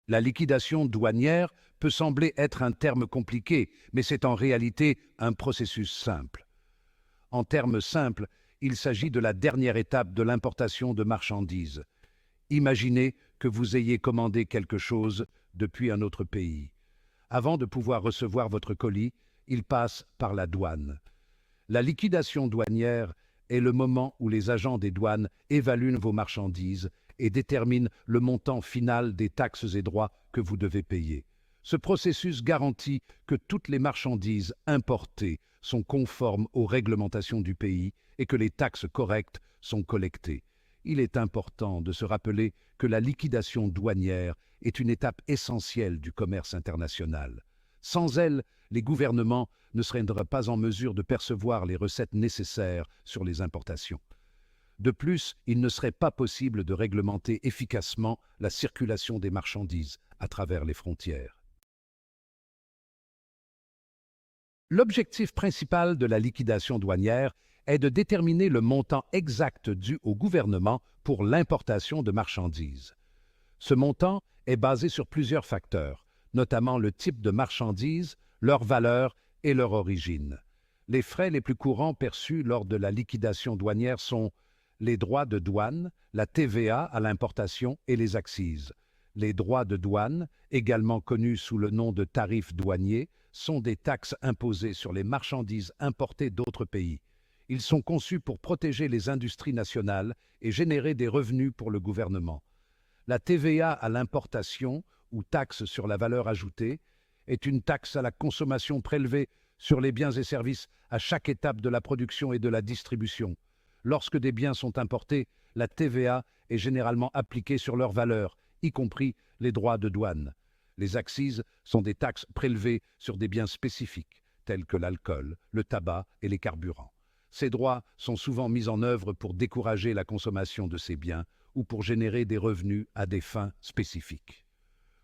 La liquidation douanière peut sembler être un terme compliqué, mais c'est en réalité un processus simple. En termes simples, il s'agit de la dernière étape de l'importation de marchandises. Imaginez que vous ayez commandé quelque chose depuis un autre pays. Avant de pouvoir recevoir votre colis, il passe par la douane. La liquidation douanière est le moment où les agents des douanes évaluent vos marchandises et déterminent le montant final des taxes et droits que vous devez payer. Ce processus garantit que toutes les marchandises importées sont conformes aux réglementations du pays et que les taxes correctes sont collectées. Il est important de se rappeler que la liquidation douanière est une étape essentielle du commerce international. Sans elle, les gouvernements ne seraient pas en mesure de percevoir les recettes nécessaires sur les importations. De plus, il ne serait pas possible de réglementer efficacement la circulation des marchandises à travers les frontières. L'objectif principal de la liquidation douanière est de déterminer le montant exact dû au gouvernement pour l'importation de marchandises. Ce montant est basé sur plusieurs facteurs, notamment le type de marchandises, leur valeur et leur origine. Les frais les plus courants perçus lors de la liquidation douanière sont les droits de douane, la TVA à l'importation et les accises. Les droits de douane, également connus sous le nom de tarifs douaniers, sont des taxes imposées sur les marchandises importées d'autres pays. Ils sont conçus pour protéger les industries nationales et générer des revenus pour le gouvernement. La TVA à l'importation, ou taxe sur la valeur ajoutée, est une taxe à la consommation prélevée sur les biens et services à chaque étape de la production et de la distribution. Lorsque des biens sont importés, la TVA est généralement appliquée sur leur valeur, y compris les droits de douane. Les accises sont des taxes prélevées sur des biens spécifiques, tels que l'alcool, le tabac et les carburants. Ces droits sont souvent mis en œuvre pour décourager la consommation de ces biens ou pour générer des revenus à des fins spécifiques.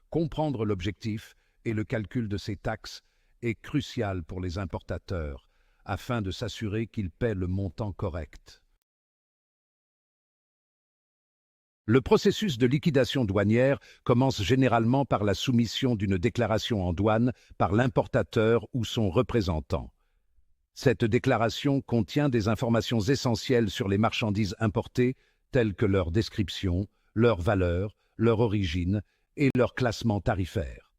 Comprendre l'objectif et le calcul de ces taxes est crucial pour les importateurs, afin de s'assurer qu'ils paient le montant correct. Le processus de liquidation douanière commence généralement par la soumission d'une déclaration en douane par l'importateur ou son représentant. Cette déclaration contient des informations essentielles sur les marchandises importées, telles que leur description, leur valeur, leur origine et leur classement tarifaire.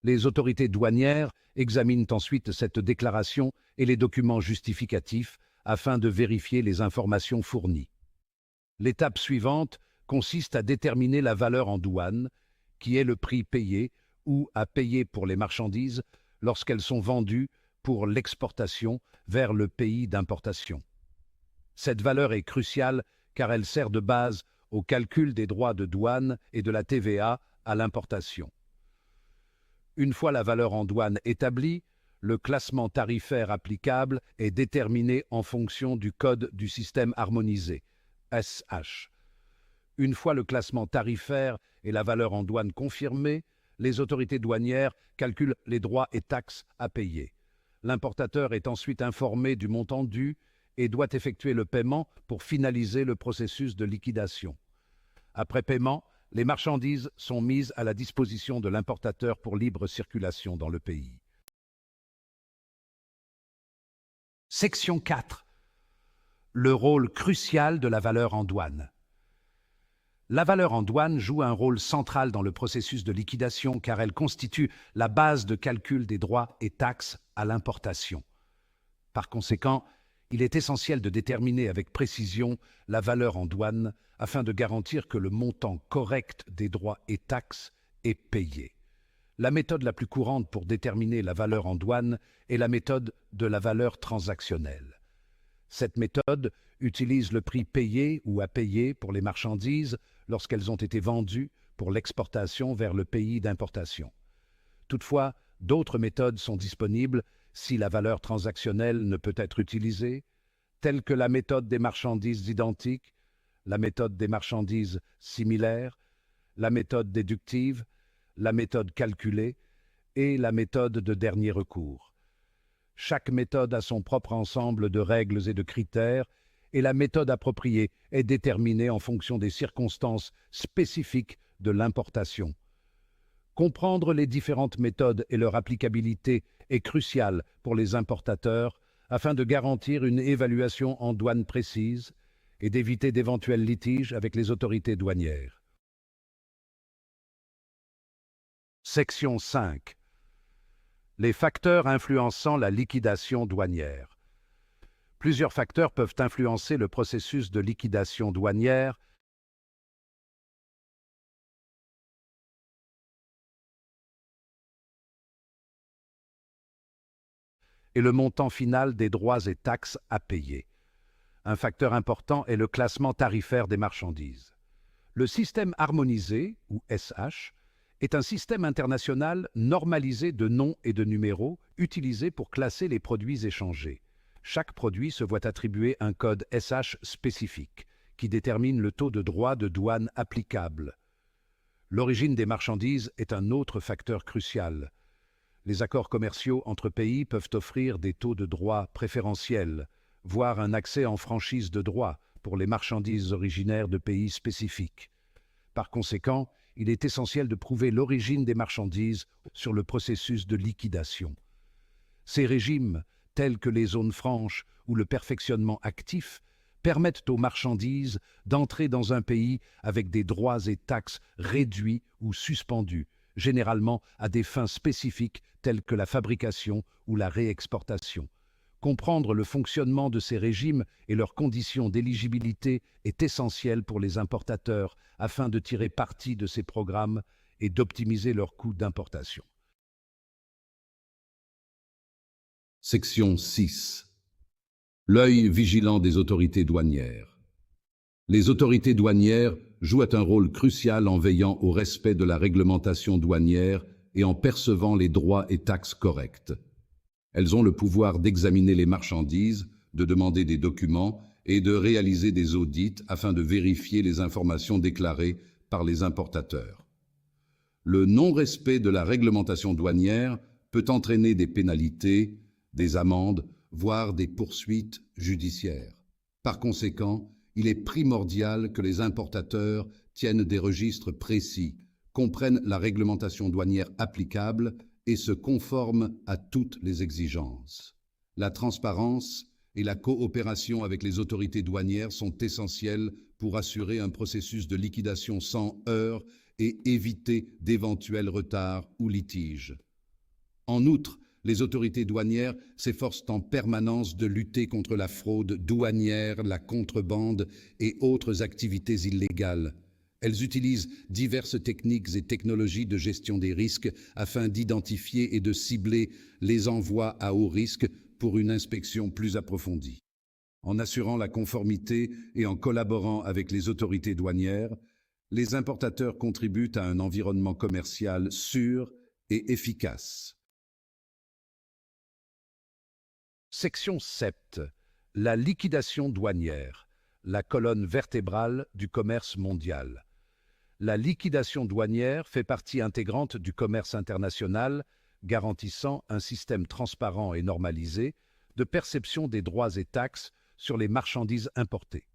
Les autorités douanières examinent ensuite cette déclaration et les documents justificatifs afin de vérifier les informations fournies. L'étape suivante consiste à déterminer la valeur en douane, qui est le prix payé ou à payer pour les marchandises lorsqu'elles sont vendues pour l'exportation vers le pays d'importation. Cette valeur est cruciale car elle sert de base au calcul des droits de douane et de la TVA à l'importation. Une fois la valeur en douane établie, le classement tarifaire applicable est déterminé en fonction du code du système harmonisé, SH. Une fois le classement tarifaire et la valeur en douane confirmés, les autorités douanières calculent les droits et taxes à payer. L'importateur est ensuite informé du montant dû et doit effectuer le paiement pour finaliser le processus de liquidation. Après paiement, les marchandises sont mises à la disposition de l'importateur pour libre circulation dans le pays. Section 4. Le rôle crucial de la valeur en douane. La valeur en douane joue un rôle central dans le processus de liquidation car elle constitue la base de calcul des droits et taxes à l'importation. Par conséquent, il est essentiel de déterminer avec précision la valeur en douane afin de garantir que le montant correct des droits et taxes est payé. La méthode la plus courante pour déterminer la valeur en douane est la méthode de la valeur transactionnelle. Cette méthode utilise le prix payé ou à payer pour les marchandises lorsqu'elles ont été vendues pour l'exportation vers le pays d'importation. Toutefois, d'autres méthodes sont disponibles si la valeur transactionnelle ne peut être utilisée, telles que la méthode des marchandises identiques, la méthode des marchandises similaires, la méthode déductive, la méthode calculée et la méthode de dernier recours. Chaque méthode a son propre ensemble de règles et de critères, et la méthode appropriée est déterminée en fonction des circonstances spécifiques de l'importation. Comprendre les différentes méthodes et leur applicabilité est crucial pour les importateurs afin de garantir une évaluation en douane précise et d'éviter d'éventuels litiges avec les autorités douanières. Section 5. Les facteurs influençant la liquidation douanière. Plusieurs facteurs peuvent influencer le processus de liquidation douanière, et le montant final des droits et taxes à payer. Un facteur important est le classement tarifaire des marchandises. Le système harmonisé, ou SH, est un système international normalisé de noms et de numéros utilisé pour classer les produits échangés. Chaque produit se voit attribuer un code SH spécifique qui détermine le taux de droit de douane applicable. L'origine des marchandises est un autre facteur crucial. Les accords commerciaux entre pays peuvent offrir des taux de droit préférentiels, voire un accès en franchise de droit pour les marchandises originaires de pays spécifiques. Par conséquent, il est essentiel de prouver l'origine des marchandises sur le processus de liquidation. Ces régimes, tels que les zones franches ou le perfectionnement actif, permettent aux marchandises d'entrer dans un pays avec des droits et taxes réduits ou suspendus, généralement à des fins spécifiques telles que la fabrication ou la réexportation. Comprendre le fonctionnement de ces régimes et leurs conditions d'éligibilité est essentiel pour les importateurs afin de tirer parti de ces programmes et d'optimiser leurs coûts d'importation. Section 6. L'œil vigilant des autorités douanières. Les autorités douanières jouent un rôle crucial en veillant au respect de la réglementation douanière et en percevant les droits et taxes corrects. Elles ont le pouvoir d'examiner les marchandises, de demander des documents et de réaliser des audits afin de vérifier les informations déclarées par les importateurs. Le non-respect de la réglementation douanière peut entraîner des pénalités, des amendes, voire des poursuites judiciaires. Par conséquent, il est primordial que les importateurs tiennent des registres précis, comprennent la réglementation douanière applicable et se conforment à toutes les exigences. La transparence et la coopération avec les autorités douanières sont essentielles pour assurer un processus de liquidation sans heurts et éviter d'éventuels retards ou litiges. En outre, les autorités douanières s'efforcent en permanence de lutter contre la fraude douanière, la contrebande et autres activités illégales. Elles utilisent diverses techniques et technologies de gestion des risques afin d'identifier et de cibler les envois à haut risque pour une inspection plus approfondie. En assurant la conformité et en collaborant avec les autorités douanières, les importateurs contribuent à un environnement commercial sûr et efficace. Section 7. La liquidation douanière, la colonne vertébrale du commerce mondial. La liquidation douanière fait partie intégrante du commerce international, garantissant un système transparent et normalisé de perception des droits et taxes sur les marchandises importées.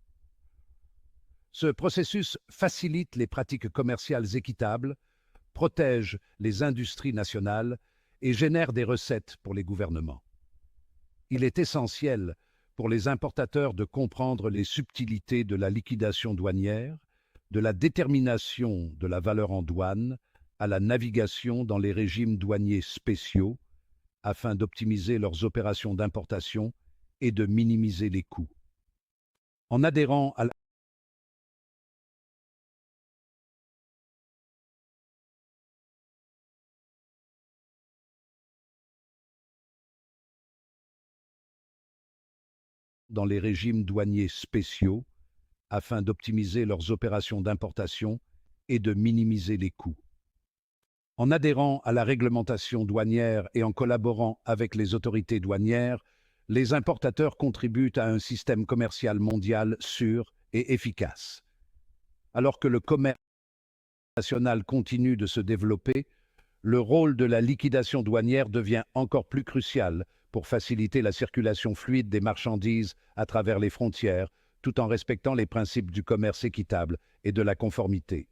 Ce processus facilite les pratiques commerciales équitables, protège les industries nationales et génère des recettes pour les gouvernements. Il est essentiel pour les importateurs de comprendre les subtilités de la liquidation douanière, de la détermination de la valeur en douane à la navigation dans les régimes douaniers spéciaux, afin d'optimiser leurs opérations d'importation et de minimiser les coûts. En adhérant à dans les régimes douaniers spéciaux, afin d'optimiser leurs opérations d'importation et de minimiser les coûts. En adhérant à la réglementation douanière et en collaborant avec les autorités douanières, les importateurs contribuent à un système commercial mondial sûr et efficace. Alors que le commerce national continue de se développer, le rôle de la liquidation douanière devient encore plus crucial pour faciliter la circulation fluide des marchandises à travers les frontières, tout en respectant les principes du commerce équitable et de la conformité.